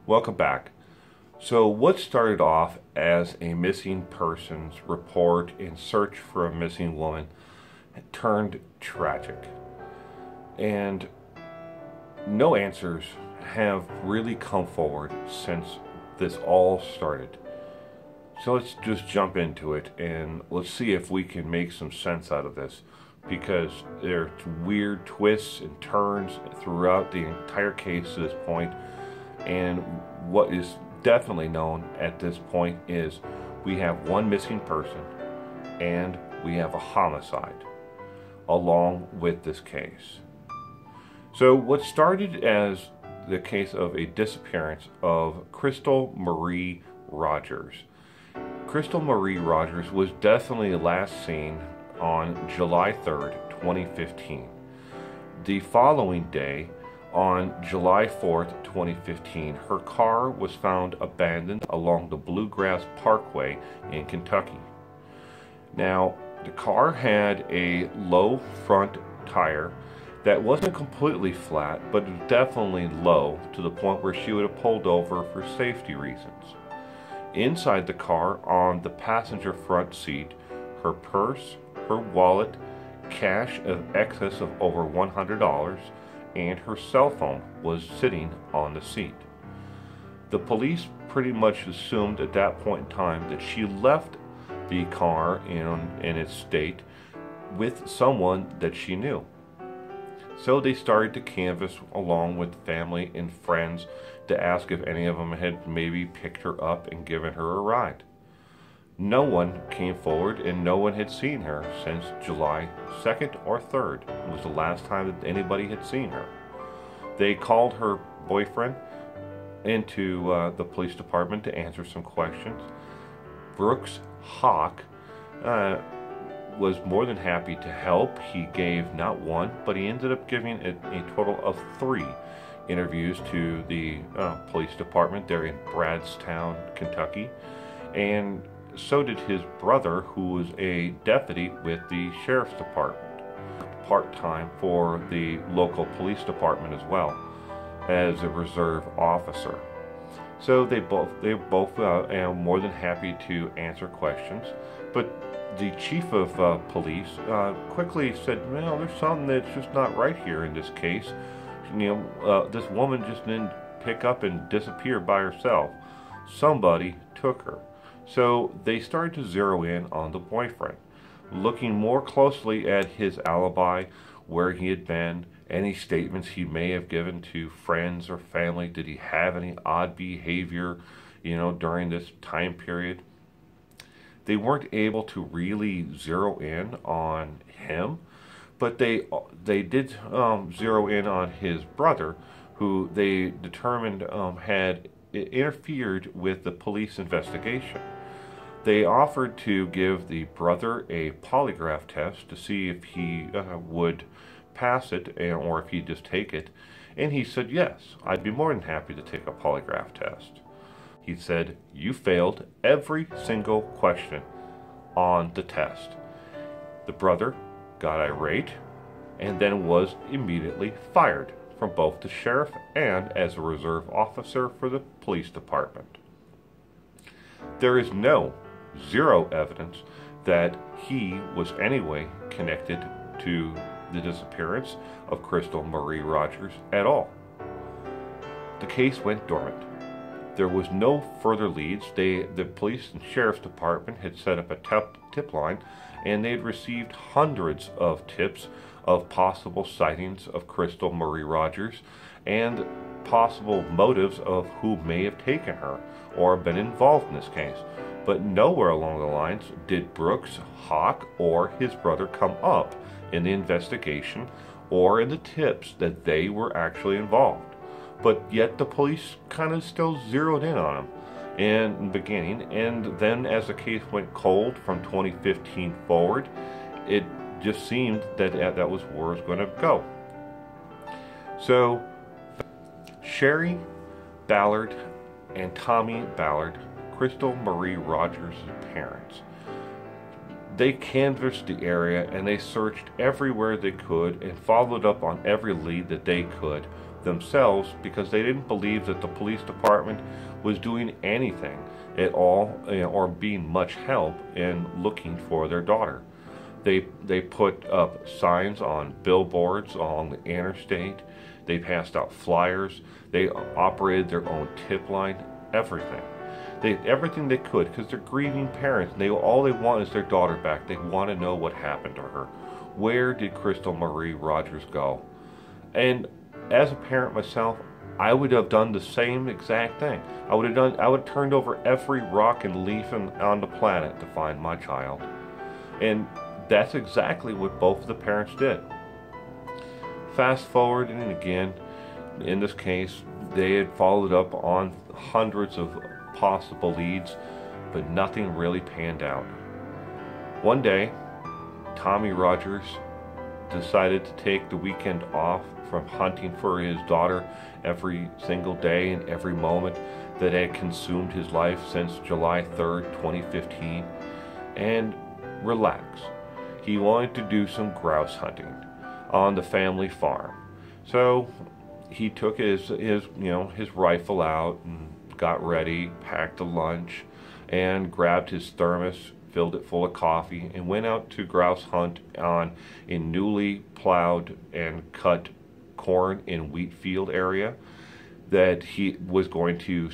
Welcome back. So what started off as a missing persons report in search for a missing woman turned tragic. And no answers have really come forward since this all started. So let's just jump into it and let's see if we can make some sense out of this, because there's weird twists and turns throughout the entire case to this point. And what is definitely known at this point is we have one missing person and we have a homicide along with this case. So what started as the case of a disappearance of Crystal Marie Rogers. Crystal Marie Rogers was definitely last seen on July 3rd, 2015. The following day, on July 4th, 2015, her car was found abandoned along the Bluegrass Parkway in Kentucky. Now, the car had a low front tire that wasn't completely flat, but it was definitely low to the point where she would have pulled over for safety reasons. Inside the car, on the passenger front seat, her purse, her wallet, cash of excess of over $100, and her cell phone was sitting on the seat. The police pretty much assumed at that point in time that she left the car in its state with someone that she knew. So they started to canvass along with family and friends to ask if any of them had maybe picked her up and given her a ride. No one came forward, and no one had seen her since July 2nd or 3rd. It was the last time that anybody had seen her. They called her boyfriend into the police department to answer some questions. Brooks Houck was more than happy to help. He gave not one, but he ended up giving a total of 3 interviews to the police department there in Bardstown, Kentucky. And so did his brother, who was a deputy with the sheriff's department, part-time for the local police department as well as a reserve officer. So they both are more than happy to answer questions, but the chief of police quickly said, well, there's something that's just not right here in this case. This woman just didn't pick up and disappear by herself. Somebody took her. So they started to zero in on the boyfriend, looking more closely at his alibi, where he had been, any statements he may have given to friends or family. Did he have any odd behavior, during this time period? They weren't able to really zero in on him, but they did zero in on his brother, who they determined had interfered with the police investigation. They offered to give the brother a polygraph test to see if he would pass it, or if he'd just take it. And he said, yes, I'd be more than happy to take a polygraph test. He said, you failed every single question on the test. The brother got irate and then was immediately fired from both the sheriff and as a reserve officer for the police department. There is zero evidence that he was anyway connected to the disappearance of Crystal Marie Rogers at all. The case went dormant. There was no further leads. The police and sheriff's department had set up a tip line, and they had received hundreds of tips of possible sightings of Crystal Marie Rogers and possible motives of who may have taken her or been involved in this case. But nowhere along the lines did Brooks Houck or his brother come up in the investigation or in the tips that they were actually involved. But yet the police kind of still zeroed in on them in the beginning, and then as the case went cold from 2015 forward, it just seemed that that was where it was going to go. So Sherry Ballard and Tommy Ballard, Crystal Marie Rogers' parents, they canvassed the area and they searched everywhere they could and followed up on every lead that they could, themselves because they didn't believe that the police department was doing anything at all, or being much help in looking for their daughter. They put up signs on billboards along the interstate. They passed out flyers. They operated their own tip line. Everything. Everything they could, because they're grieving parents. And all they want is their daughter back. They want to know what happened to her. Where did Crystal Marie Rogers go? And as a parent myself, I would have done the same exact thing. I would have turned over every rock and leaf on the planet to find my child. And that's exactly what both of the parents did. Fast forward, and again, in this case, they had followed up on hundreds of possible leads, but nothing really panned out. One day, Tommy Rogers decided to take the weekend off from hunting for his daughter every single day and every moment that had consumed his life since July 3rd, 2015, and relax. He wanted to do some grouse hunting on the family farm. So he took his rifle out and got ready, packed a lunch, and grabbed his thermos, filled it full of coffee, and went out to grouse hunt on a newly plowed and cut corn and wheat field area that he was going to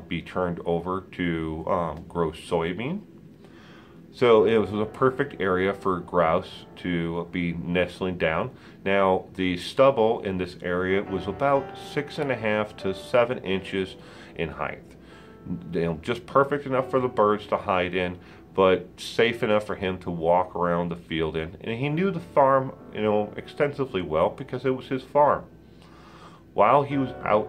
be turned over to grow soybean. So it was a perfect area for grouse to be nestling down. Now the stubble in this area was about 6.5 to 7 inches in height. Just perfect enough for the birds to hide in, but safe enough for him to walk around the field in. And he knew the farm, extensively well because it was his farm. While he was out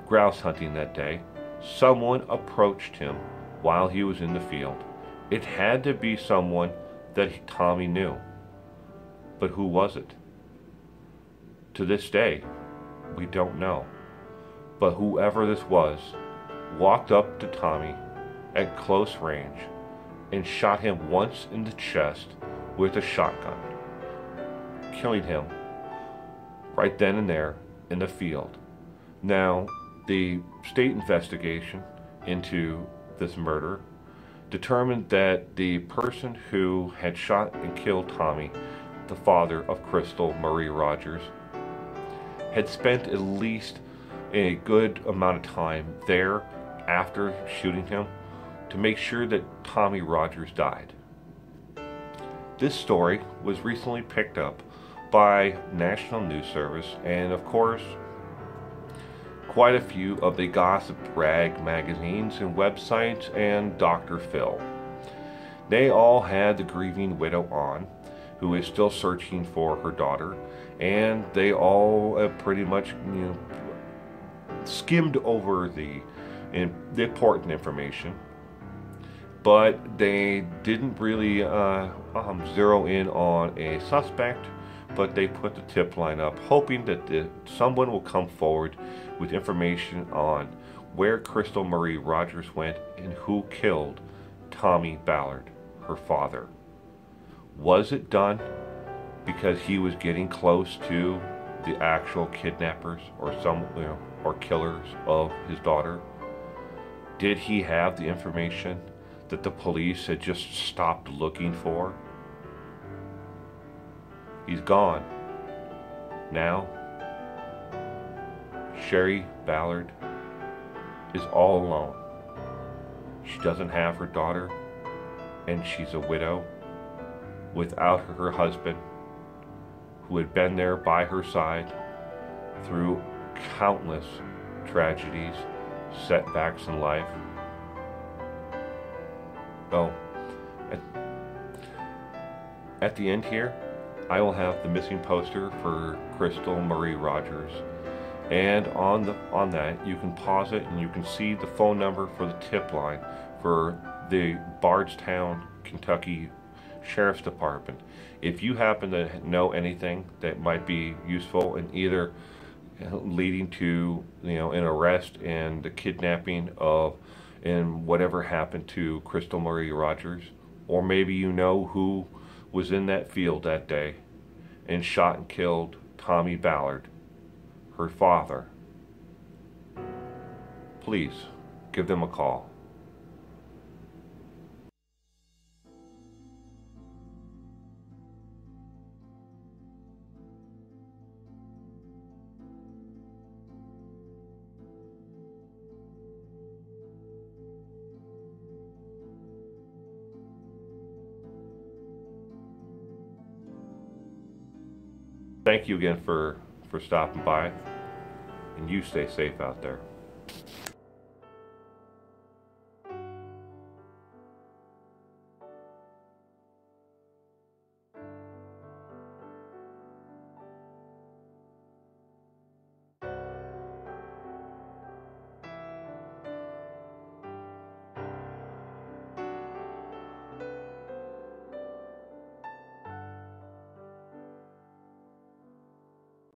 grouse hunting that day, someone approached him while he was in the field. It had to be someone that Tommy knew. But who was it? To this day, we don't know. But whoever this was walked up to Tommy at close range and shot him once in the chest with a shotgun, killing him right then and there in the field. Now, the state investigation into this murder determined that the person who had shot and killed Tommy, the father of Crystal Marie Rogers, had spent at least a good amount of time there after shooting him to make sure that Tommy Rogers died. This story was recently picked up by National News Service and, of course, quite a few of the gossip rag magazines and websites and Dr. Phil. They all had the grieving widow on, who is still searching for her daughter, and they all pretty much skimmed over the important information, but they didn't really zero in on a suspect, but they put the tip line up, hoping that someone will come forward with information on where Crystal Marie Rogers went and who killed Tommy Ballard, her father. Was it done because he was getting close to the actual kidnappers or or killers of his daughter? Did he have the information that the police had just stopped looking for? He's gone. Now, Sherry Ballard is all alone. She doesn't have her daughter, and she's a widow without her husband, who had been there by her side through countless tragedies, setbacks in life. Well, at the end here, I will have the missing poster for Crystal Marie Rogers, and on that you can pause it and you can see the phone number for the tip line for the Bardstown, Kentucky Sheriff's Department. If you happen to know anything that might be useful in either leading to an arrest and the kidnapping of and whatever happened to Crystal Marie Rogers, or maybe you know who was in that field that day and shot and killed Tommy Ballard, her father, please give them a call. Thank you again for stopping by, and you stay safe out there.